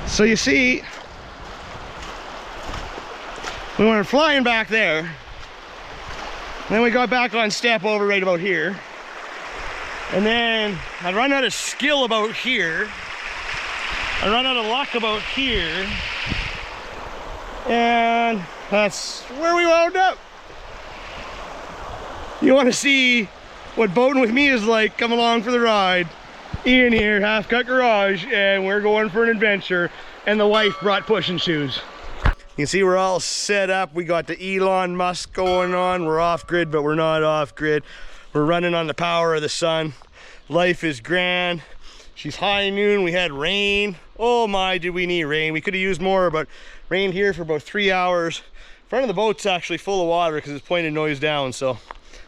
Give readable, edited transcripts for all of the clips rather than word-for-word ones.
So you see, we went flying back there. Then we got back on step over right about here. And then I run out of skill about here. I run out of luck about here. And that's where we wound up. You want to see what boating with me is like? Come along for the ride. Ian here, Half Cut Garage, and we're going for an adventure. And the wife brought pushing shoes. You can see we're all set up. We got the Elon Musk going on. We're off grid, but we're not off grid. We're running on the power of the sun. Life is grand. She's high noon. We had rain. Oh my, did we need rain. We could have used more, but rained here for about 3 hours. Front of the boat's actually full of water because it's pointed nose down, so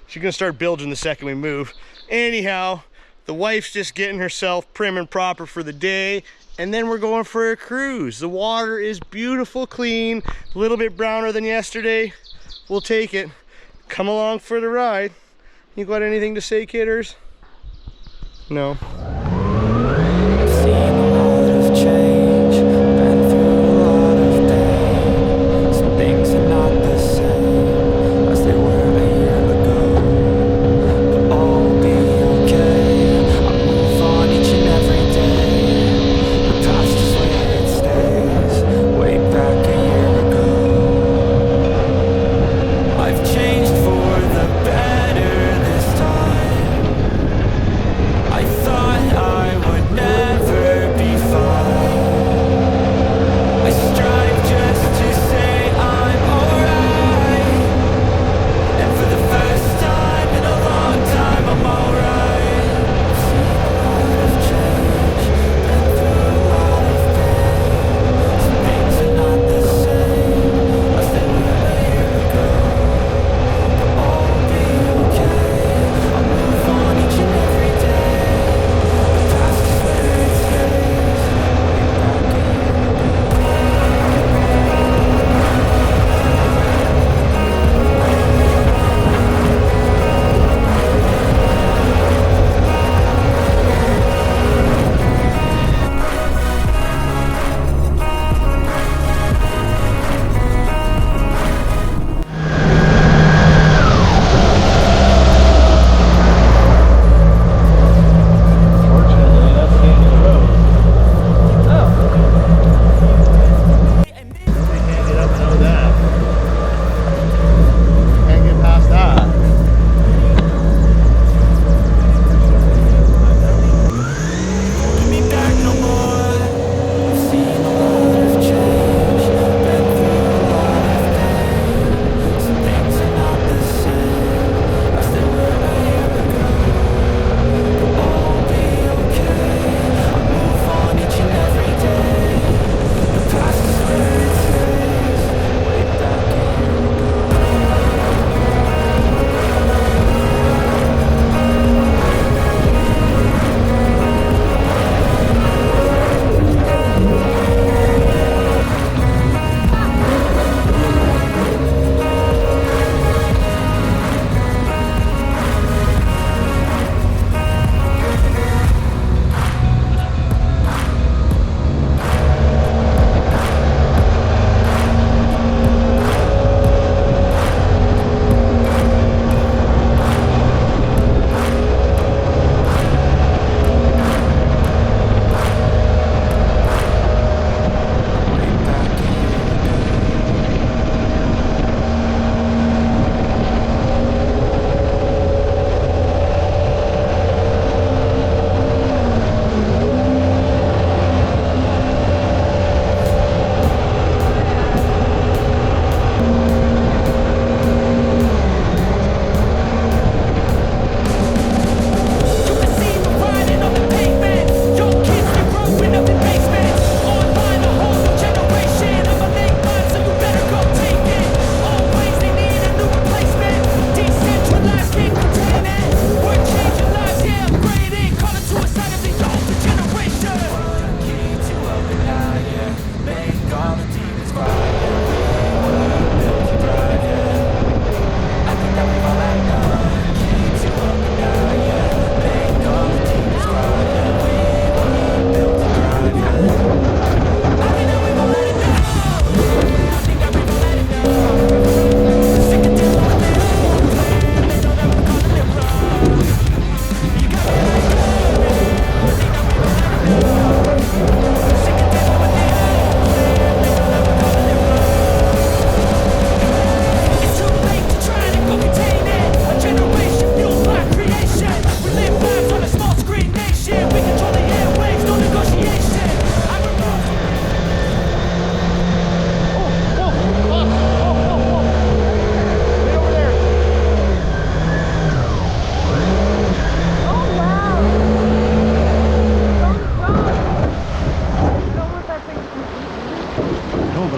she's gonna start bilging the second we move. Anyhow, the wife's just getting herself prim and proper for the day, and then we're going for a cruise. The water is beautiful, clean, a little bit browner than yesterday. We'll take it. Come along for the ride. You got anything to say, kidders? No. I thought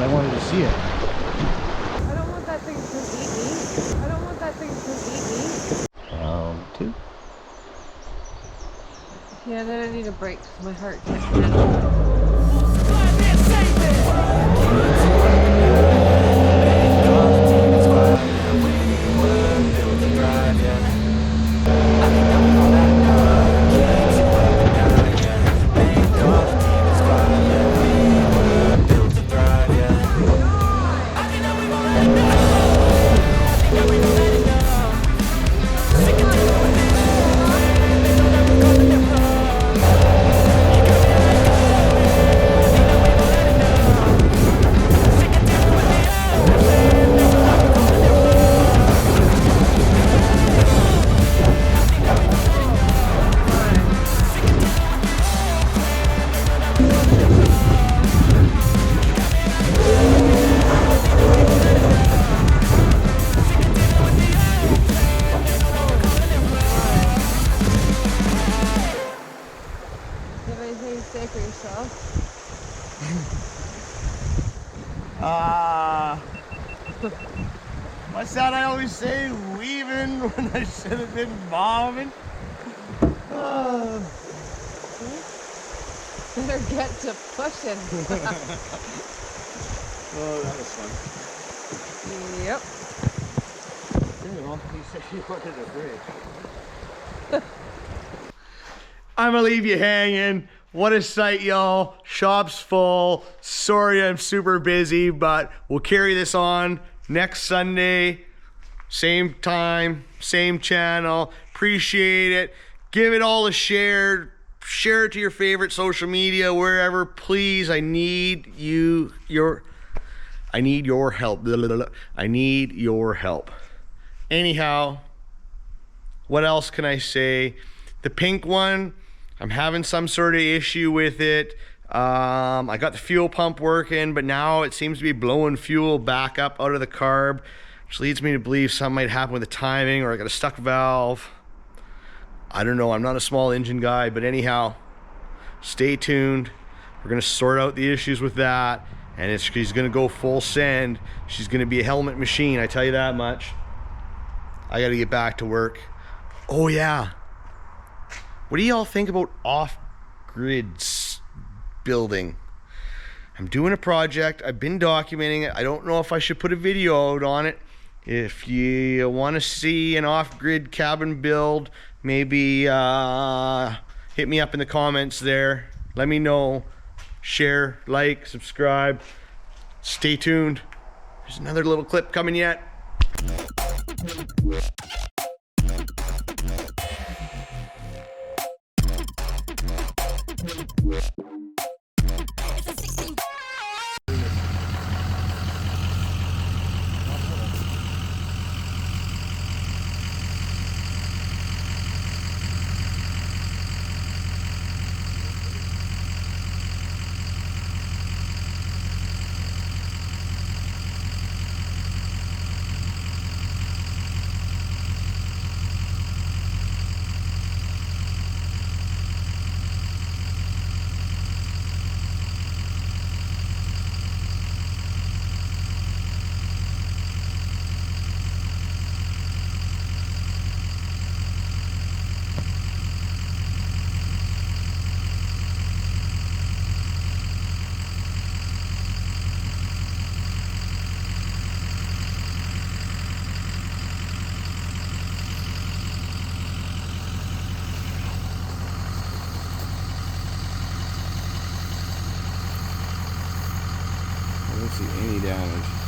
I wanted to see it. I don't want that thing to eat me. I don't want that thing to eat me. Round 2. Yeah, then I need a break because my heart can't handle it. What's that I always say? Weaving when I should have been bobbing. Better get to pushing. Oh, that was fun. Yep. You said you wanted a break. I'm gonna leave you hanging. What a sight, y'all. Shop's full. Sorry I'm super busy, but we'll carry this on next Sunday. Same time, same channel. Appreciate it. Give it all a share. Share it to your favorite social media, wherever. Please, I need your help. I need your help. Anyhow, what else can I say? The pink one, I'm having some sort of issue with it. I got the fuel pump working, but now it seems to be blowing fuel back up out of the carb, which leads me to believe something might happen with the timing, or I got a stuck valve. I don't know, I'm not a small engine guy, but anyhow, stay tuned. We're gonna sort out the issues with that, and she's gonna go full send. She's gonna be a helmet machine, I tell you that much. I gotta get back to work. Oh yeah. What do y'all think about off-grid building? I'm doing a project. I've been documenting it. I don't know if I should put a video out on it. If you want to see an off-grid cabin build, maybe hit me up in the comments there. Let me know. Share, like, subscribe. Stay tuned. There's another little clip coming yet. I don't see any damage.